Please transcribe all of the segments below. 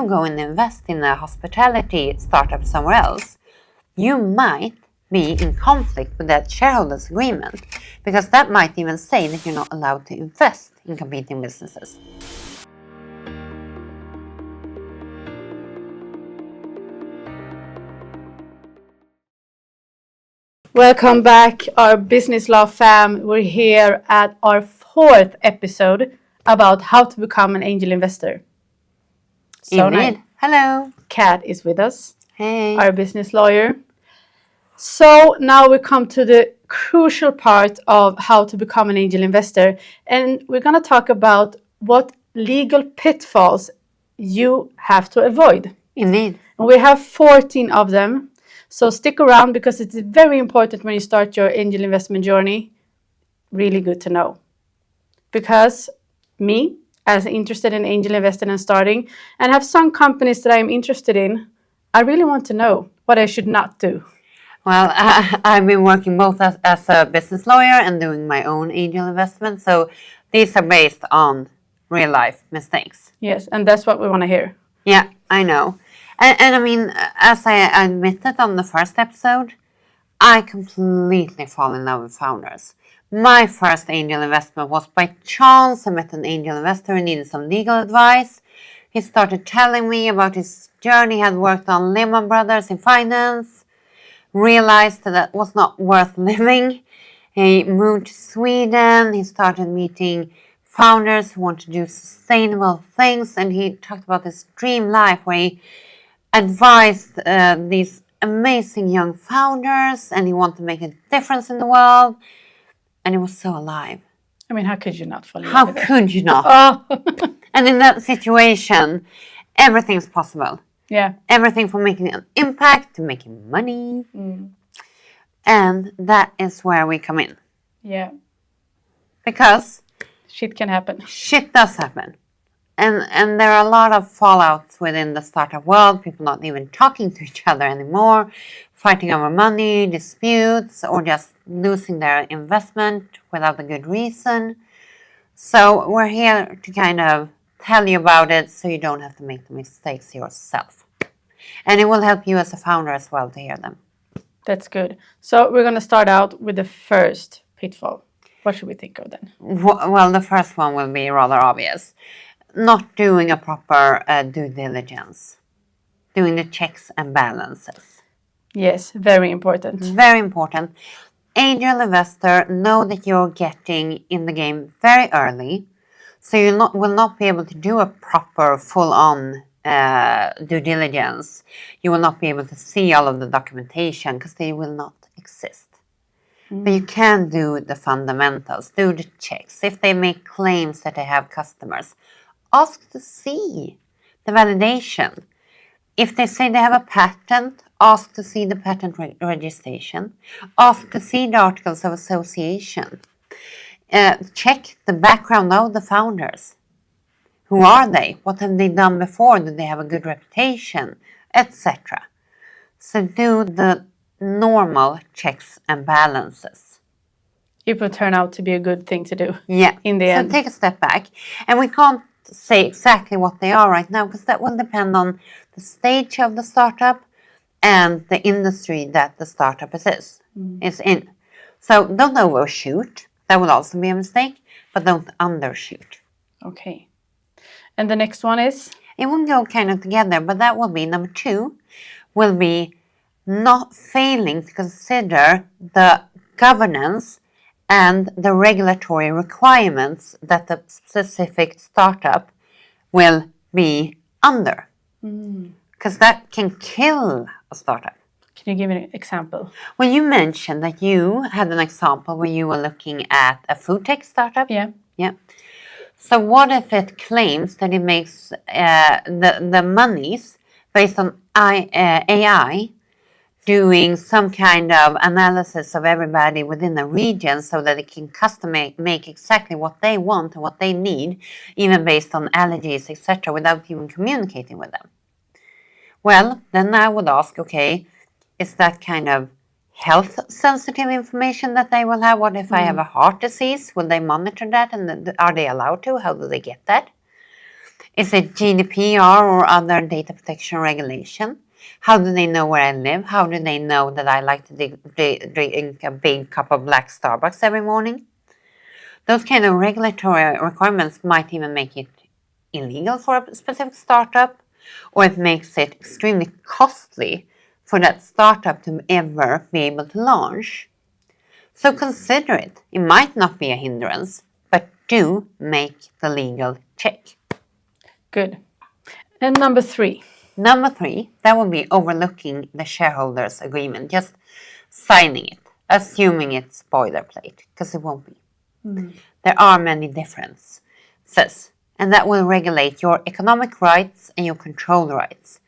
go and invest in a hospitality startup somewhere else, you might be in conflict with that shareholders agreement, because that might even say that you're not allowed to invest in competing businesses. Welcome back, our business law fam. We're here at our 4th episode about how to become an angel investor. So Indeed. Hello. Kat is with us, Hey. our business lawyer. So now we come to the crucial part of how to become an angel investor. And we're going to talk about what legal pitfalls you have to avoid. Indeed. And we have 14 of them. So stick around, because it's very important when you start your angel investment journey. Really good to know. Because me, as interested in angel investing and starting, and have some companies that I'm interested in, I really want to know what I should not do. Well, I've been working both as a business lawyer and doing my own angel investment. So these are based on real life mistakes. Yes, and that's what we want to hear. Yeah, I know. And I mean, as I admitted on the first episode, I completely fall in love with founders. My first angel investment was by chance. I met an angel investor who needed some legal advice. He started telling me about his journey. He had worked on Lehman Brothers in finance, realized that was not worth living. He moved to Sweden. He started meeting founders who want to do sustainable things, and he talked about this dream life where he advised these amazing young founders, and he wanted to make a difference in the world, and he was so alive. I mean, how could you not fall in How love with it? could you not? Oh. And in that situation, everything's possible. Yeah. Everything from making an impact to making money. And that is where we come in. Yeah. Because shit can happen. Shit does happen. And there are a lot of fallouts within the startup world. People not even talking to each other anymore, fighting over money, disputes, or just losing their investment without a good reason. So we're here to kind of tell you about it so you don't have to make the mistakes yourself. And it will help you as a founder as well to hear them. That's good. So we're going to start out with the first pitfall. What should we think of then? Well, the first one will be rather obvious. Not doing a proper due diligence. Doing the checks and balances. Yes, very important. Very important. Angel investor, know that you're getting in the game very early. So you will not be able to do a proper full-on due diligence. You will not be able to see all of the documentation because they will not exist. But you can do the fundamentals, do the checks. If they make claims that they have customers, ask to see the validation. If they say they have a patent, ask to see the patent registration. Ask to see the articles of association. Check the background of the founders. Who are they? What have they done before? Do they have a good reputation? Etc. So do the normal checks and balances. It will turn out to be a good thing to do. Yeah. In the end. So take a step back. And we can't say exactly what they are right now because that will depend on the stage of the startup and the industry that the startup is in. So don't overshoot. That will also be a mistake. But don't undershoot. Okay. And the next one is? It will go kind of together, but that will be number 2, will be not failing to consider the governance and the regulatory requirements that the specific startup will be under. Because that can kill a startup. Can you give me an example? Well, you mentioned that you had an example where you were looking at a food tech startup. Yeah. Yeah. So what if it claims that it makes the monies based on AI doing some kind of analysis of everybody within a region so that it can custom make exactly what they want and what they need, even based on allergies, etc., without even communicating with them? Well, then I would ask, okay, is that kind of health-sensitive information that they will have? What if I have a heart disease? Will they monitor that? And are they allowed to? How do they get that? Is it GDPR or other data protection regulation? How do they know where I live? How do they know that I like to drink a big cup of black Starbucks every morning? Those kind of regulatory requirements might even make it illegal for a specific startup, or it makes it extremely costly for that startup to ever be able to launch. So consider it. It might not be a hindrance, but do make the legal check. Good. And number 3. Number 3, that would be overlooking the shareholders agreement, just signing it, assuming it's boilerplate, because it won't be. There are many differences, and that will regulate your economic rights and your control rights.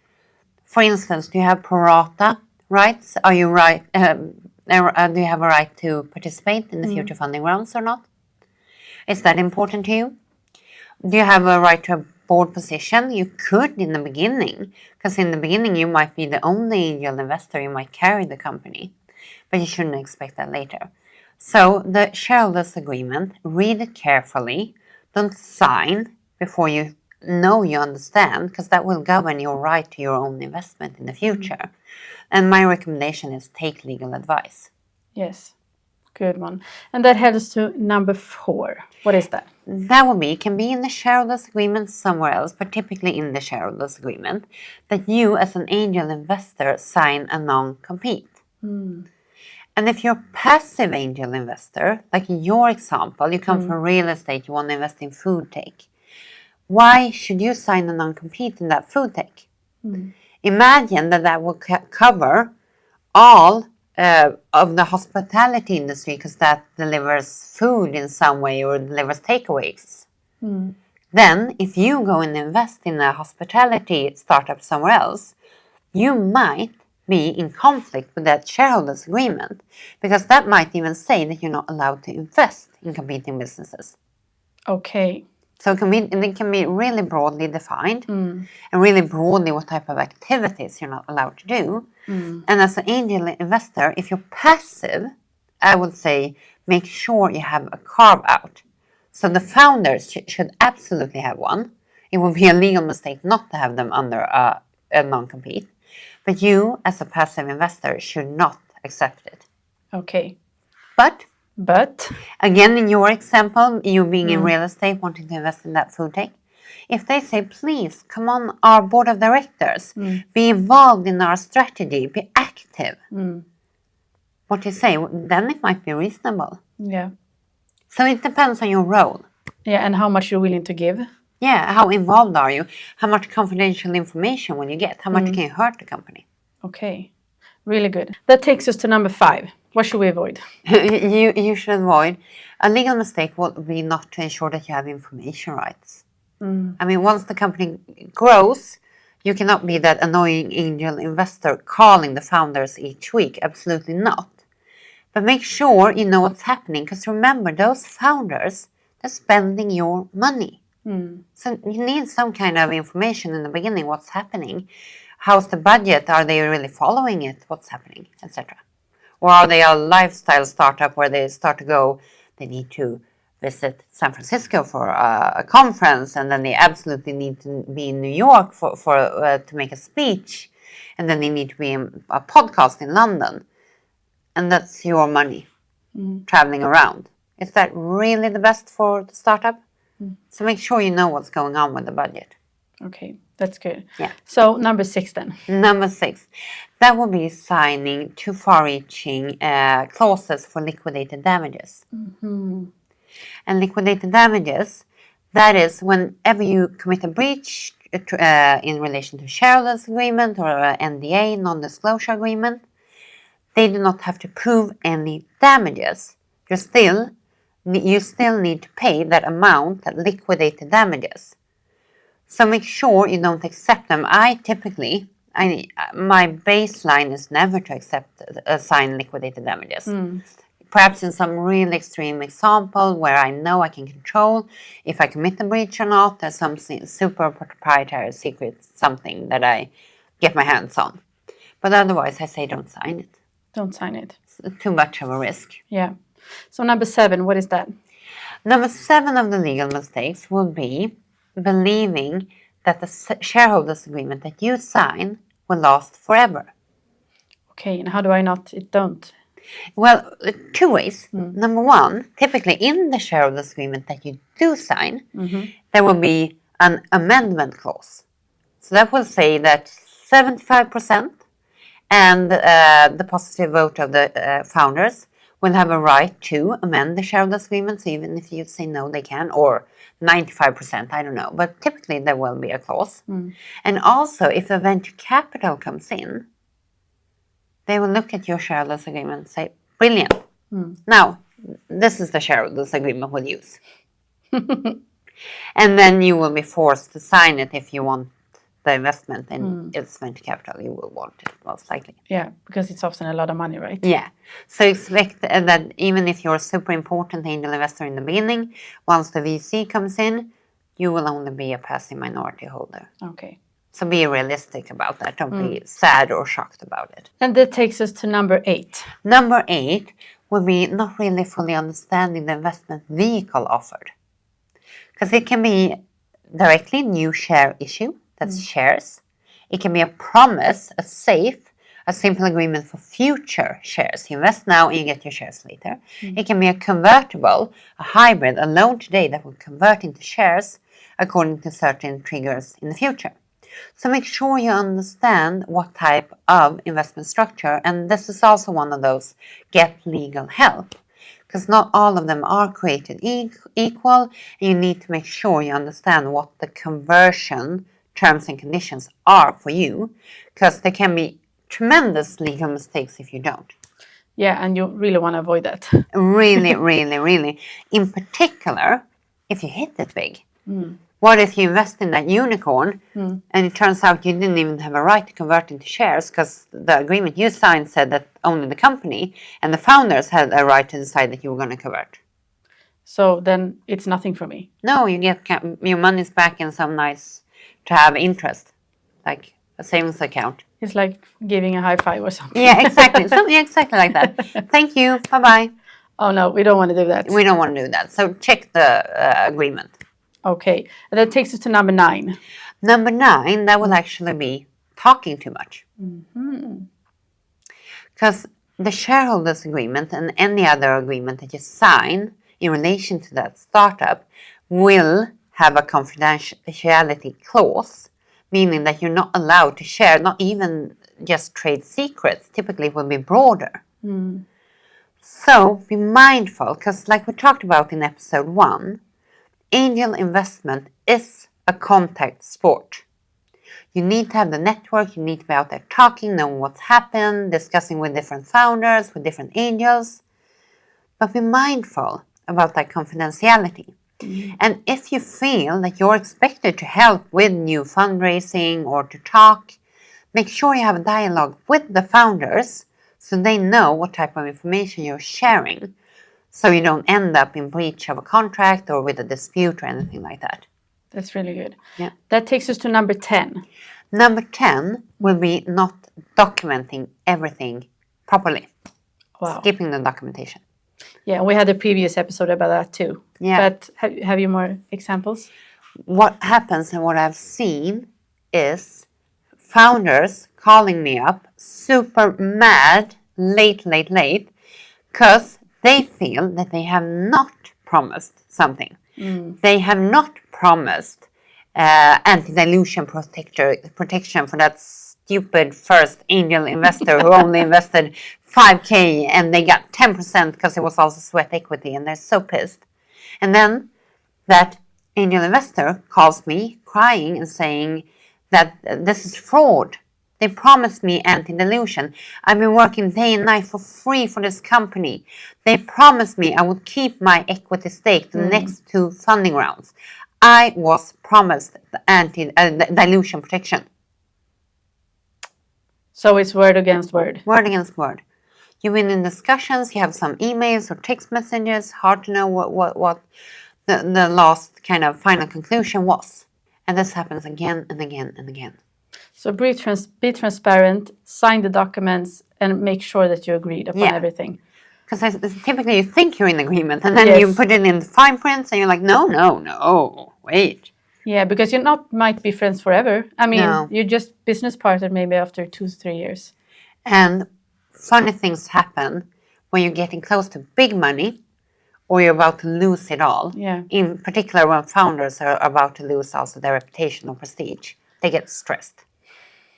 For instance, do you have pro rata rights? Do you have a right to participate in the future funding rounds or not? Is that important to you? Do you have a right to a board position? You could in the beginning, because in the beginning you might be the only angel investor, you might carry the company, but you shouldn't expect that later. So the shareholders agreement, read it carefully, don't sign before you know you understand, because that will govern your right to your own investment in the future. And my recommendation is take legal advice. Yes, good one. And that heads to number 4. What is that? That would be, it can be in the shareholders agreement somewhere else, but typically in the shareholders agreement, that you as an angel investor sign a non-compete. And if you're a passive angel investor, like in your example, you come from real estate, you want to invest in food tech. Why should you sign a non-compete in that food tech? Imagine that will cover all of the hospitality industry, because that delivers food in some way or delivers takeaways. Then, if you go and invest in a hospitality startup somewhere else, you might be in conflict with that shareholders agreement, because that might even say that you're not allowed to invest in competing businesses. Okay. So it can be really broadly defined, and really broadly what type of activities you're not allowed to do. And as an angel investor, if you're passive, I would say make sure you have a carve out. So the founders should absolutely have one. It would be a legal mistake not to have them under a non-compete. But you, as a passive investor, should not accept it. Okay. But again, in your example, you being in real estate, wanting to invest in that food tech, if they say, please come on our board of directors, be involved in our strategy, be active, what you say, then it might be reasonable. Yeah. So it depends on your role. Yeah, and how much you're willing to give. Yeah, how involved are you? How much confidential information will you get? How much can you hurt the company? Okay, really good. That takes us to number 5. What should we avoid? You should avoid. A legal mistake would be not to ensure that you have information rights. I mean, once the company grows, you cannot be that annoying angel investor calling the founders each week. Absolutely not. But make sure you know what's happening, because remember, those founders, they're spending your money. So you need some kind of information in the beginning, what's happening. How's the budget? Are they really following it? What's happening, etc. Or are they a lifestyle startup where they start to go, they need to visit San Francisco for a conference, and then they absolutely need to be in New York to make a speech, and then they need to be in a podcast in London. And that's your money traveling around. Is that really the best for the startup? So make sure you know what's going on with the budget. Okay, that's good. Yeah. So number 6 then. Number 6, that will be signing too far-reaching clauses for liquidated damages. And liquidated damages, that is whenever you commit a breach in relation to shareholders agreement or NDA, non-disclosure agreement, they do not have to prove any damages. You still need to pay that amount, that liquidated damages. So make sure you don't accept them. My baseline is never to accept sign liquidated damages. Perhaps in some really extreme example where I know I can control if I commit a breach or not, there's something super proprietary secret, something that I get my hands on. But otherwise, I say don't sign it. Don't sign it. It's too much of a risk. Yeah. So number 7, what is that? Number 7 of the legal mistakes will be believing that the shareholders agreement that you sign will last forever. Okay, and how do I not? It don't. Well, two ways. Number one, typically in the shareholders agreement that you do sign, there will be an amendment clause. So that will say that 75% and the positive vote of the founders will have a right to amend the shareholders agreement. So even if you say no, they can, or 95%, I don't know. But typically there will be a clause. And also, if a venture capital comes in, they will look at your shareholders agreement and say, brilliant. Now, this is the shareholders agreement we'll use. And then you will be forced to sign it if you want the investment in its venture capital. You will want it, most likely. Yeah, because it's often a lot of money, right? Yeah. So expect that even if you're a super important angel investor in the beginning, once the VC comes in, you will only be a passive minority holder. Okay. So be realistic about that. Don't be sad or shocked about it. And that takes us to number 8. Number 8 will be not really fully understanding the investment vehicle offered. Because it can be directly new share issue, that's shares. It can be a promise, a safe, a simple agreement for future shares. You invest now and you get your shares later. It can be a convertible, a hybrid, a loan today that will convert into shares according to certain triggers in the future. So make sure you understand what type of investment structure, and this is also one of those get legal help, because not all of them are created equal, and you need to make sure you understand what the conversion terms and conditions are for you, because there can be tremendous legal mistakes if you don't. Yeah, and you really want to avoid that. Really, really, really. In particular, if you hit it big. What if you invest in that unicorn and it turns out you didn't even have a right to convert into shares because the agreement you signed said that only the company and the founders had a right to decide that you were going to convert? So then it's nothing for me. No, you get your money's back in some nice to have interest, like a savings account. It's like giving a high five or something. Yeah, exactly. Exactly like that. Thank you. Bye-bye. Oh, no, we don't want to do that. We don't want to do that. So check the agreement. Okay, and that takes us to number 9. Number 9, that will actually be talking too much. Because the shareholders agreement and any other agreement that you sign in relation to that startup will have a confidentiality clause, meaning that you're not allowed to share, not even just trade secrets. Typically it will be broader. So be mindful, because like we talked about in episode 1, angel investment is a contact sport. You need to have the network, you need to be out there talking, knowing what's happened, discussing with different founders, with different angels. But be mindful about that confidentiality. And if you feel that you're expected to help with new fundraising or to talk, make sure you have a dialogue with the founders so they know what type of information you're sharing, so you don't end up in breach of a contract or with a dispute or anything like that. That's really good. Yeah. That takes us to number 10. Number 10 will be not documenting everything properly. Wow. Skipping the documentation. Yeah, we had a previous episode about that too. Yeah. But have you more examples? What happens and what I've seen is founders calling me up super mad late, because they feel that they have not promised something. They have not promised anti-dilution protection for that stupid first angel investor who only invested $5,000 and they got 10% because it was also sweat equity, and they're so pissed. And then that angel investor calls me crying and saying that this is fraud. They promised me anti-dilution. I've been working day and night for free for this company. They promised me I would keep my equity stake the next 2 funding rounds. I was promised the anti-dilution protection. So it's word against word. Word against word. You've been in discussions, you have some emails or text messages, hard to know what the last kind of final conclusion was. And this happens again and again and again. So be transparent, sign the documents, and make sure that you agreed upon everything. Because typically you think you're in agreement, and then you put it in the fine prints, and you're like, no, wait. Yeah, because you not might be friends forever. I mean, No. you're just business partner maybe after 2 to 3 years. And funny things happen when you're getting close to big money or you're about to lose it all. Yeah. In particular, when founders are about to lose also their reputation or prestige, they get stressed.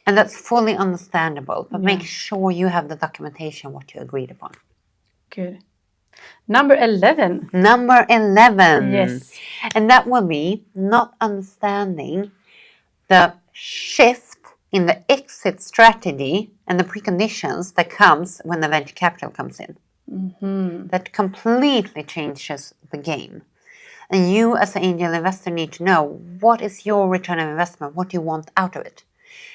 And that's fully understandable, but make sure you have the documentation what you agreed upon. Good. Number 11. Number 11. Yes. And that will be not understanding the shift in the exit strategy and the preconditions that comes when the venture capital comes in. That completely changes the game. And you as an angel investor need to know what is your return on investment, what do you want out of it.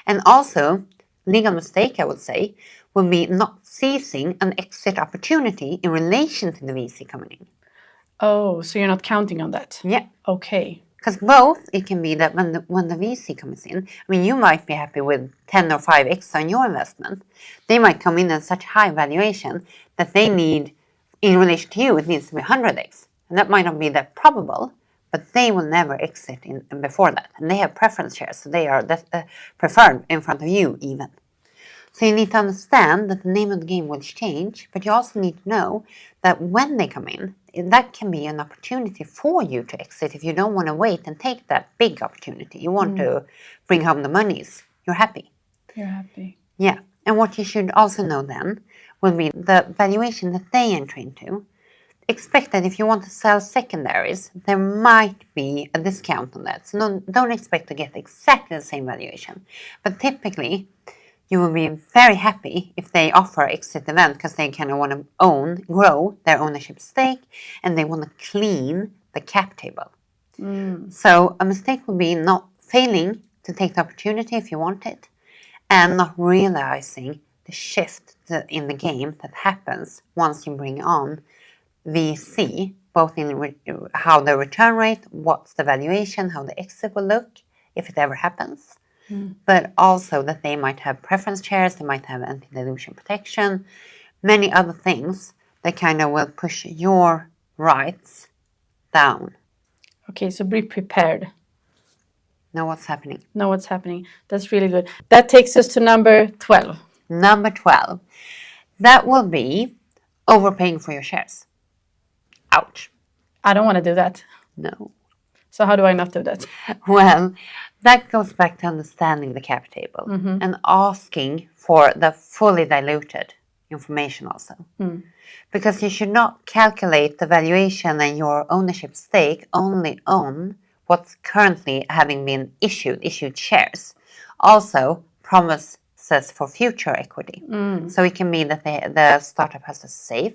And also, legal mistake I would say, will be not seizing an exit opportunity in relation to the VC coming in. Oh, so you're not counting on that? Yeah. Okay. Because both, it can be that when the VC comes in, I mean, you might be happy with 10 or 5x on your investment. They might come in at such high valuation that they need, in relation to you, it needs to be 100x. And that might not be that probable, but they will never exit before that. And they have preference shares, so they are preferred in front of you even. So you need to understand that the name of the game will change, but you also need to know that when they come in, that can be an opportunity for you to exit if you don't want to wait and take that big opportunity. You want to bring home the monies. You're happy. You're happy. Yeah. And what you should also know then will be the valuation that they enter into. Expect that if you want to sell secondaries, there might be a discount on that. So don't expect to get exactly the same valuation. But typically, you will be very happy if they offer exit event because they kind of want to grow their ownership stake, and they want to clean the cap table. So a mistake would be not failing to take the opportunity if you want it, and not realizing the shift in the game that happens once you bring on VC, both in how the return rate, what's the valuation, how the exit will look, if it ever happens. But also that they might have preference shares, they might have anti-dilution protection, many other things that kind of will push your rights down. Okay, so be prepared. Know what's happening. Know what's happening. That's really good. That takes us to number 12. Number 12. That will be overpaying for your shares. Ouch. I don't want to do that. No. So how do I not do that? Well, that goes back to understanding the cap table and asking for the fully diluted information also. Because you should not calculate the valuation and your ownership stake only on what's currently having been issued shares. Also, promises for future equity. So it can be that the startup has a safe,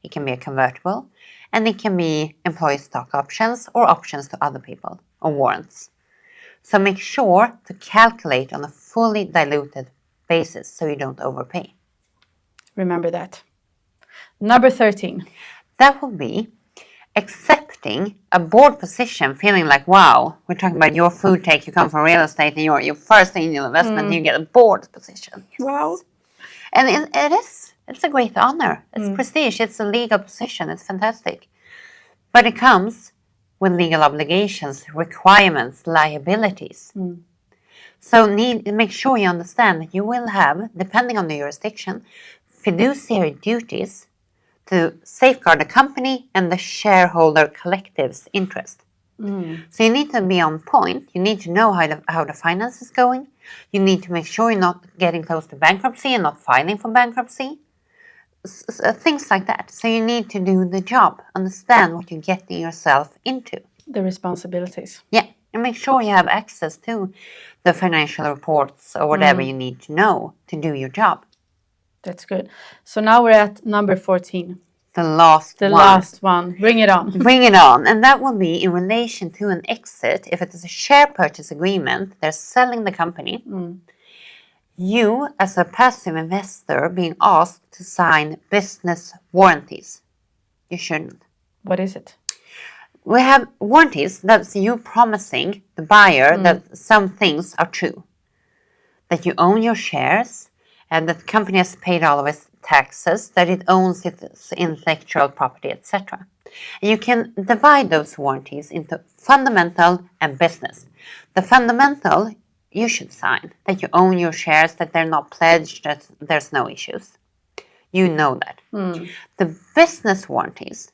it can be a convertible, and it can be employee stock options or options to other people or warrants. So make sure to calculate on a fully diluted basis so you don't overpay. Remember that. Number 13. That will be accepting a board position, feeling like, wow, we're talking about your food tech, you come from real estate, and your first angel investment, you get a board position. Yes. Wow. And it's a great honor. It's prestige, it's a legal position, it's fantastic. But it comes with legal obligations, requirements, liabilities. So make sure you understand that you will have, depending on the jurisdiction, fiduciary duties to safeguard the company and the shareholder collective's interest. So you need to be on point. You need to know how the finance is going. You need to make sure you're not getting close to bankruptcy and not filing for bankruptcy. Things like that. So you need to do the job. Understand what you're getting yourself into. The responsibilities. Yeah. And make sure you have access to the financial reports or whatever you need to know to do your job. That's good. So now we're at number 14. The last one. Bring it on. Bring it on. And that will be in relation to an exit. If it is a share purchase agreement, they're selling the company. You, as a passive investor, being asked to sign business warranties. You shouldn't. What is it? We have warranties. That's you promising the buyer that some things are true. That you own your shares and that the company has paid all of its taxes, that it owns its intellectual property, etc. And you can divide those warranties into fundamental and business. The fundamental, you should sign that you own your shares, that they're not pledged, that there's no issues. You know that. The business warranties,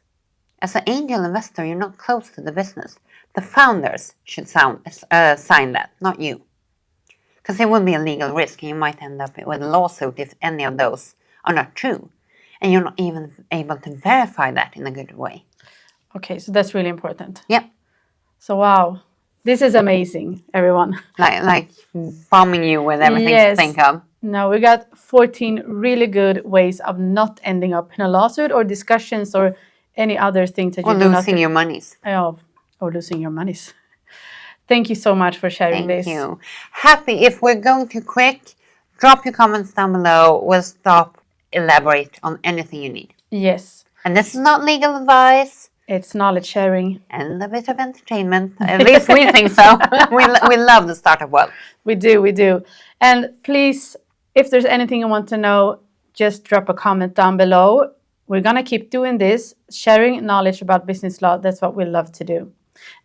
as an angel investor, you're not close to the business. The founders should sign that, not you. Because it would be a legal risk, and you might end up with a lawsuit if any of those are not true. And you're not even able to verify that in a good way. Okay, so that's really important. Yep. So wow, this is amazing, everyone. Like bombing you with everything to think of. No, we got 14 really good ways of not ending up in a lawsuit or discussions or any other things that you do not... Or losing your monies. Oh, or losing your monies. Thank you so much for sharing this. Thank you. Happy. If we're going too quick, drop your comments down below. We'll stop, elaborate on anything you need. Yes. And this is not legal advice. It's knowledge sharing. And a bit of entertainment. At least we think so. we love the startup world. We do. And please, if there's anything you want to know, just drop a comment down below. We're going to keep doing this, sharing knowledge about business law. That's what we love to do.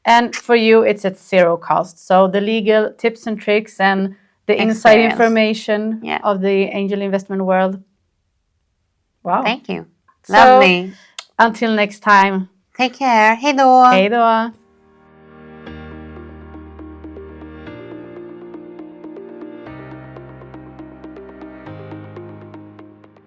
And for you, it's at zero cost. So the legal tips and tricks and the inside information of the angel investment world. Wow. Thank you. Lovely. So, until next time. Take care. Hej då. Hej då.